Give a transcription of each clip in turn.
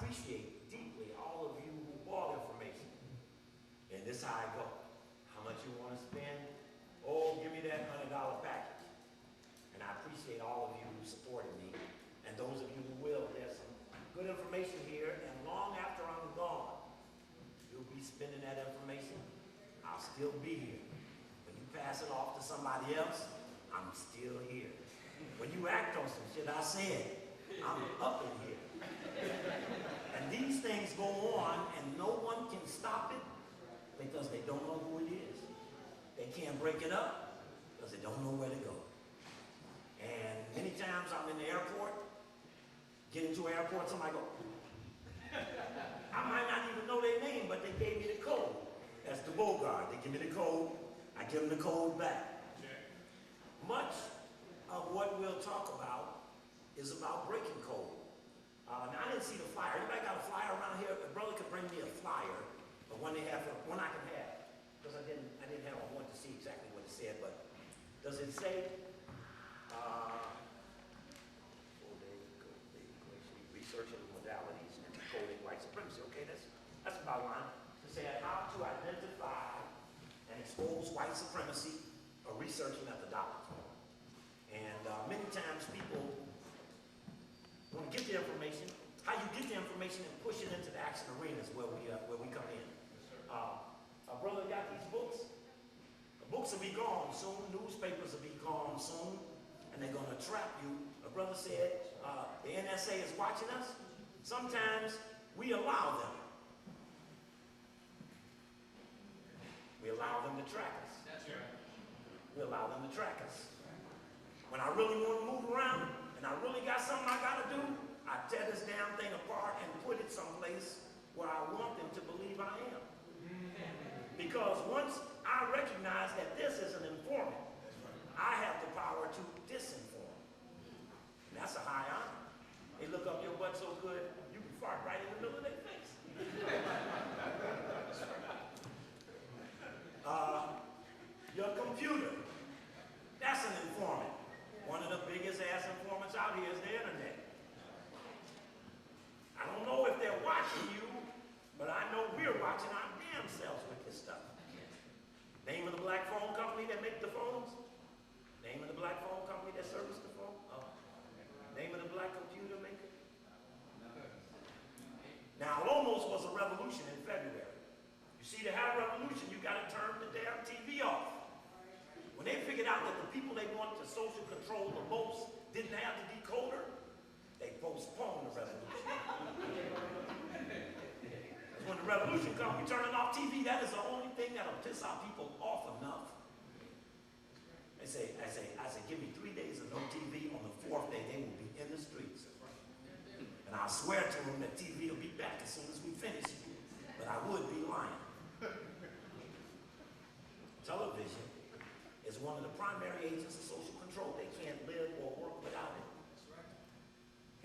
appreciate deeply all of you who bought information. And this is how I go. How much you want to spend? Oh, give me that $100 package. And I appreciate all of you who supported me. And those of you who will, there's some good information here. And long after I'm gone, you'll be spending that information. I'll still be here. When you pass it off to somebody else, I'm still here. When you act on some shit I said, I'm up in here. And these things go on and no one can stop it because they don't know who it is. They can't break it up because they don't know where to go. And many times I'm in the airport, get into an airport, somebody go, I might not even know their name, but they gave me the code. That's the Bogart. They give me the code, I give them the code back. Much of what we'll talk about is about breaking code. Now I didn't see the flyer. Anybody got a flyer around here? A brother could bring me a flyer, but one they have, one I can have. Because I didn't have, I wanted to see exactly what it said, but does it say, researching modalities and decoding white supremacy? Okay, that's about line. To say how to identify and expose white supremacy, a research methodology. And many times people want to get the information. How you get the information and push it into the action arena is where we come in. Our brother got these books. The books will be gone soon. Newspapers will be gone soon. And they're going to trap you. A brother said the NSA is watching us. Sometimes we allow them. We allow them to track us. That's right. We allow them to track us. When I really want to move around and I really got something I got to do, I tear this damn thing apart and put it someplace where I want them to believe I am. Because once I recognize that this is an informant, I have the power to disinform. And that's a high honor. They look up your butt so good, you can fart right in the middle of their face. Your computer, that's an informant. One of the biggest ass informants out here is the internet. I don't know if they're watching you, but I know we're watching our damn selves with this stuff. Name of the black phone company that make the phones? Name of the black phone company that service the phone? Name of the black computer maker? Now, it almost was a revolution in February. You see, to have a revolution, you got to turn the damn TV off. When they figured out that the people they wanted to social control the most didn't have the decoder, they postponed the revolution. When the revolution comes, we turning off TV. That is the only thing that'll piss our people off enough. I say, give me 3 days of no TV. On the 4th day, they will be in the streets. And I swear to them that TV will be back as soon as we finish. But I would be lying. Television is one of the primary agents of social control. They can't live or work without it.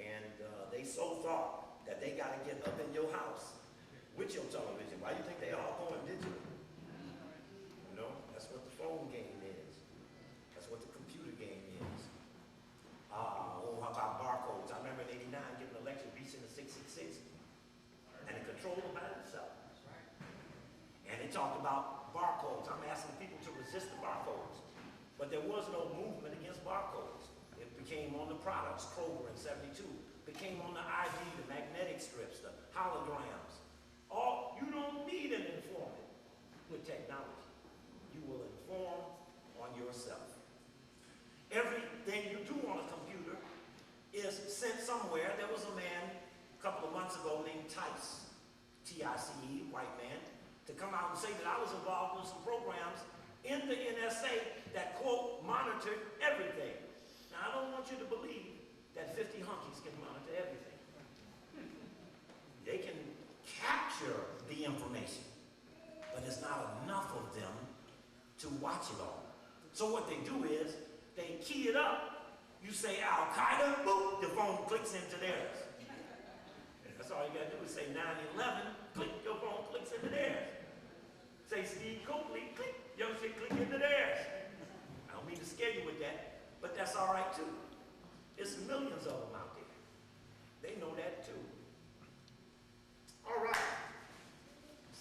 And they so thought that they got to get up in your house with your television. Why do you think they all going digital? You know, that's what the phone game is. That's what the computer game is. How about barcodes? I remember in '89 giving a lecture, Beast in the 666, and it controlled them by itself. And they talked about barcodes. I'm asking people to resist the barcodes. But there was no movement against barcodes. It became on the products, Kroger in '72. Became on the ID, the magnetic strips, the holograms. You don't need an informant with technology. You will inform on yourself. Everything you do on a computer is sent somewhere. There was a man a couple of months ago named Tice, T-I-C-E, white man, to come out and say that I was involved with some programs in the NSA that, quote, monitored everything. Now, I don't want you to believe that 50 hunkies can monitor everything. They can capture the information, but it's not enough of them to watch it all. So what they do is, they key it up. You say Al-Qaeda, boom, the phone clicks into theirs. That's all you gotta do is say 9/11, click, your phone clicks into theirs. Say Steve Coakley, click, your shit click into theirs. I don't mean to scare you with that, but that's all right too. There's millions of them out there. They know that too.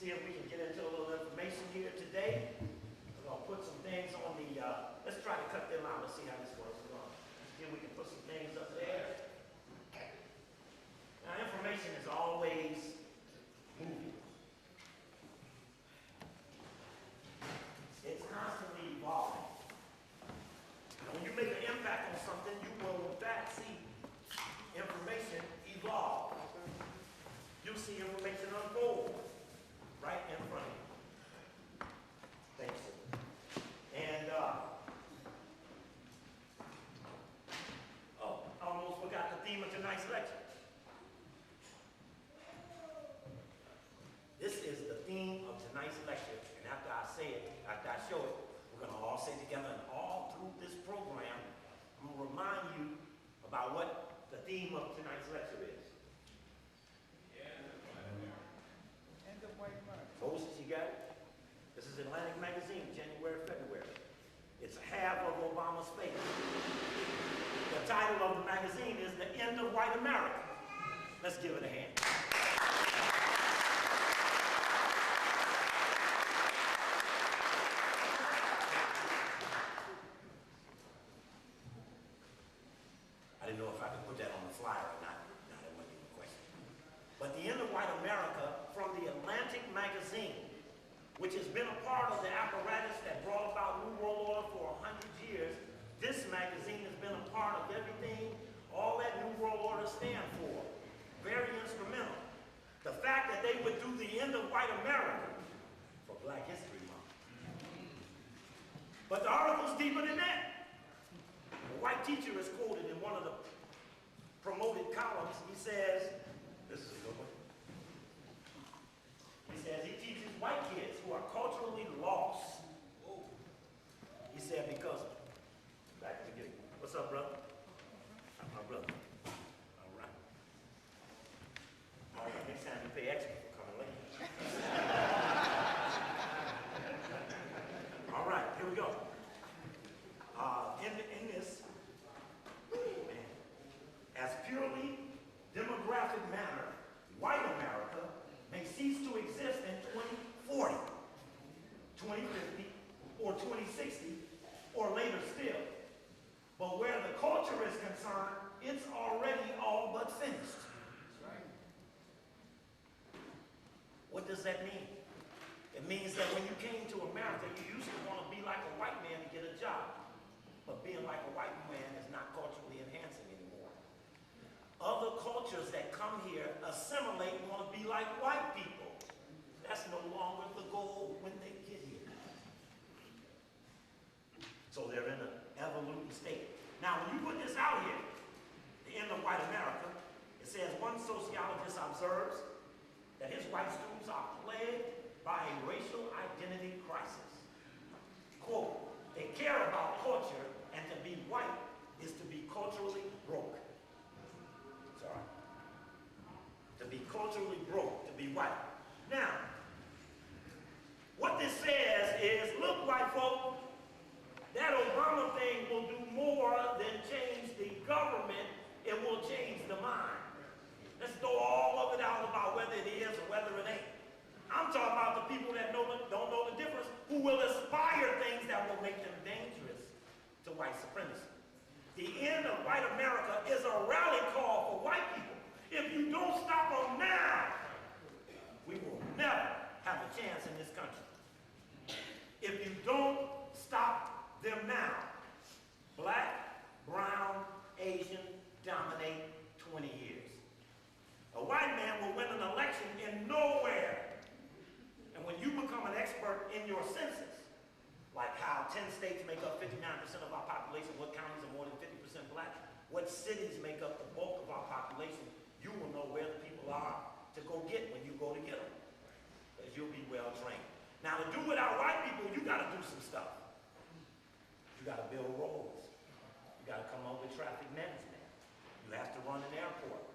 see if we can get into a little information here today. We're going to put some things on the, let's try to cut them out. Let's see how this works. We're going to see if we can put some things up there. Now, information is always moving. It's constantly evolving. And when you make an impact on something, you will in fact see information evolve. You see information unfold right in front of you. Thanks. And oh, I almost forgot the theme of tonight's lecture. This is the theme of tonight's lecture, and after I say it, after I show it, we're going to all say together, and all through this program, I'm going to remind you about what the theme of tonight's lecture is. Moses, you got it? This is Atlantic Magazine, January, February. It's half of Obama's face. The title of the magazine is The End of White America. Let's give it a hand. I didn't know if I could put that on the flyer or not. No, that wasn't even a question. But The End of White America from the Atlantic Magazine, which has been a part of the apparatus that brought about New World Order for 100 years. This magazine has been a part of everything all that New World Order stand for. Very instrumental. The fact that they would do the end of white America for Black History Month. But the article's deeper than that. A white teacher is quoted in one of the promoted columns. He says, this is a good one. He says he teaches white kids who are culturally lost. He said because, back to the beginning. What's up, brother? I'm my brother. All right. All right, next time you pay extra for coming late. All right, here we go. In this, man, as purely demographic manner, white America may cease to exist in 2040, 2050, or 2060, or later still. But where the culture is concerned, it's already all but finished. What does that mean? It means that when you came to America, you used to want to be like a white man to get a job. But being like a white man is not culturally enhancing anymore. Other cultures that come here assimilate and want to be like white people. That's no longer the goal when they get here. So they're in an evoluting state. Now, when you put this out here, the end of white America, it says one sociologist observes that his white students are plagued by a racial identity crisis. Quote, they care about culture, and to be white is to be culturally broke. Sorry. To be culturally broke, to be white. Now, what this says is, look, white folk, that Obama thing will do more than change the government, it will change the mind. Let's throw all of it out about whether it is or whether it ain't. I'm talking about the people that don't know the difference, who will aspire things that will make them dangerous to white supremacy. The end of white America is a rally call for white people. If you don't stop them now, we will never have a chance in this country. If you don't stop them now, black, brown, Asian dominate 20 years. A white man will win an election in nowhere. And when you become an expert in your census, like how 10 states make up 59% of our population, what counties are more than 50% black, what cities make up the bulk of our population, you will know where the people are to go get when you go to get them. Because you'll be well trained. Now, to do without white people, you got to do some stuff. You got to build roads. You got to come up with traffic management. You have to run an airport.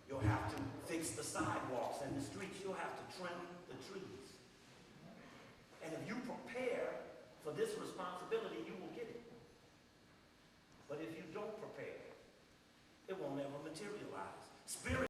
You'll have to fix the sidewalks and the streets. You'll have to trim the trees. And if you prepare for this responsibility, you will get it. But if you don't prepare, it won't ever materialize. Spirit